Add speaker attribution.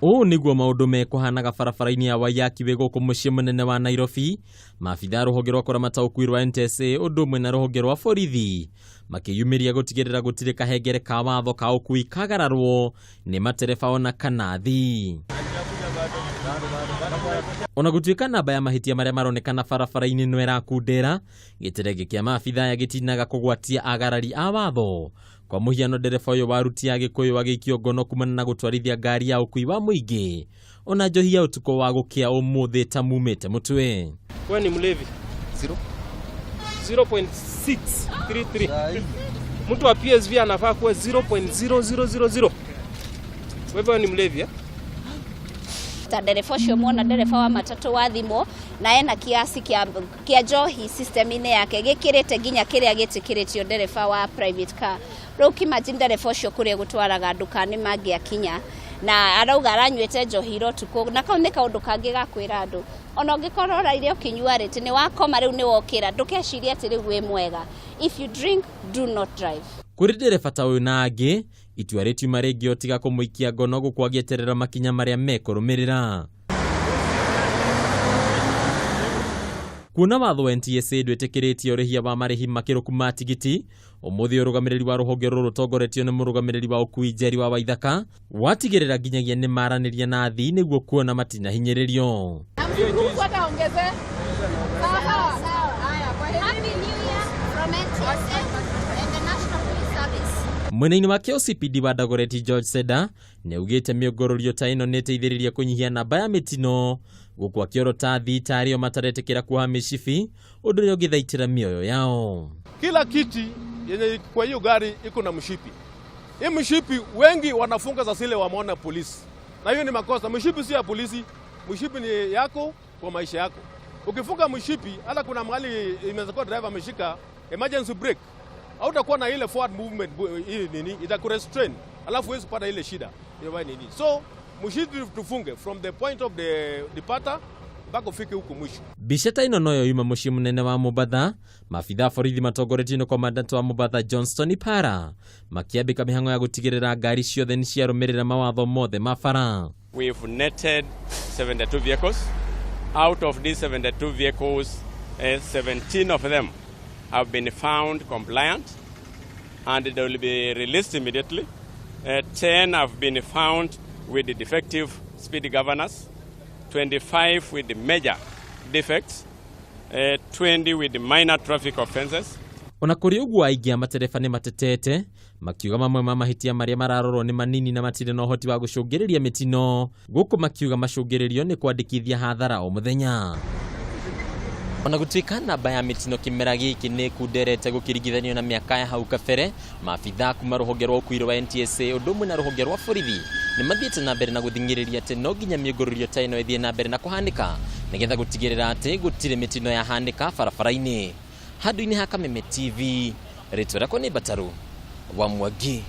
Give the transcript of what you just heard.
Speaker 1: Ũũ nĩguo maũndũ mekuhanaga barabara-ini ya Waiyaki guku muciĩ munene wa Nairobi, maabitha rũhonge rwa kũramata ũkuui rwa NTSA ũndũ ũmwe na rũhonge rwa borithi makĩyumĩria gũtigĩrĩra gũtirĩ kahengere ka watho ka ũkuui kagararwo nĩ matereba ona kana athii. Ona gũtuĩka namba ya mahĩtia marĩa maronekana barabara-ini no ĩrakundera, gĩterenge kĩa maabitha gĩtinaga kũgwatia agarari a watho. Kwa mũhiano ndereba ũyũ wa ruti ya Gĩkũyũ agĩikio ngono kumana na gũtwarithia ngari ya ũkui wa mũingĩ, ona njohi ya ũtukũ wa gũkĩa ũmũthĩ ta mumĩte mũtwe.
Speaker 2: Wewe ni mlevi? 0.633. Mtu wa PSV anafaa kuwa 0.0000. Wewe ni mlevi ya?
Speaker 3: Ndereba ũcio mwona ndereba wa matatu wa thimo na ena kiasi kia njohi system-inĩ yake gĩkĩrĩte nginya kĩrĩa gĩtĩkĩrĩtio ndereba wa private car. Rĩu kĩmanji ndereba ũcio kũrĩa gũtwaraga nduka-inĩ mangĩakinya na arauga aranyuĩte njohi ũtukũ, na kau nĩ kaũndũ kangĩ gakwĩra andũ ona ũngĩkorwo ũraire ũkinyua rĩti nĩ wakoma rĩu nĩ wokĩra ndũkecirie atĩ rĩu wĩ mwega. If you drink, do not drive.
Speaker 1: Kũrĩ ndereba ta ũyũ na angĩ itua rĩtiuma rĩngĩ ũtiga kũmũikia ngono gũkũ agĩeterera makinya marĩa mekũrũmĩrĩra. Kuona watho wa NTSA ndwĩtĩkĩrĩtie ũrĩhia wa marĩhi makĩrũku ma tigiti, ũmũthĩ ũrũgamĩrĩri wa rũhonge rũrũ ũtongoretio nĩ mũrũgamĩrĩri wa ũkuui Njeri wa Waithaka watigĩrĩra nginyagia nĩ maranĩria na athii nĩguo kuona matinahinyĩrĩrio. Mwena-inĩ wake OCPD wa Dagoretti George Seda nĩaugĩte Miungururio ta ĩno nĩ ĩteithĩrĩria kũnyihia namba ya mitino gũkũ akĩorota athii ta arĩo mataretĩkĩra kuoha mĩcibi ũndũ ũrĩa ũngĩthaitĩra mioyo yao.
Speaker 4: Kila kiti yenye kwa hiyo gari iko na mshipi. Hii mshipi wengi wanafunga za zile wameona polisi. Na hiyo ni makosa. Mshipi si ya polisi, mshipi ni yako kwa maisha yako. Ukifunga mshipi hata kuna mahali imezekwa driver ameshika emergency brake, hautakuwa na ile forward movement hii nini itakurestrain, alafu huwezi kupata ile shida hiyo nini. So mshipi tufunge from the point of the departure mpaka ufike huko mwisho.
Speaker 1: Biceta ino noyo yuma muciĩ munene wa Mombatha, maabitha borithi matongoretio nĩ komandant wa Mombatha Johnston Ipara makĩambĩka mĩhang'o ya gũtigĩrĩra ngari ciothe nĩ ciarũmĩrĩra mawatho mothe ma bara.
Speaker 5: We've netted 72 vehicles. Out of these 72 vehicles, 17 of them have been found compliant and they will be released immediately. 10 have been found with the defective speed governors, 25 with the major defects, 20 with the minor traffic offenses.
Speaker 1: Ona kũrĩ ũguo aingĩ a matereba nĩ matetete makiuga mamwe ma mahĩtia marĩa mararorwo nĩ manini na matirĩ na ũhoti wa gũcũngĩrĩria mĩtino, gũkũ makiuga macũngĩrĩrio nĩ kwandĩkithia hathara o mũthenya. Ona gũtuĩka namba ya mĩtino kĩmera gĩkĩ nĩ kunderete gũkĩringithanio na mĩaka ya hau kabere, maabitha kuma rũhonge rwa ũkuui rwa NTSA ũndũ ũmwe na rũhonge rwa borithi nĩ mathiĩte na mbere na gũthing'ĩrĩria atĩ no nginya Miungururio ta ĩno ĩthiĩ na mbere na kũhanĩka nĩgetha gũtigĩrĩra atĩ gũtirĩ mĩtino yahanĩka barabara-inĩ. Handũ-inĩ ha Kameme TV, rĩtwa rĩakwa nĩ Mbataru wa Mwangi.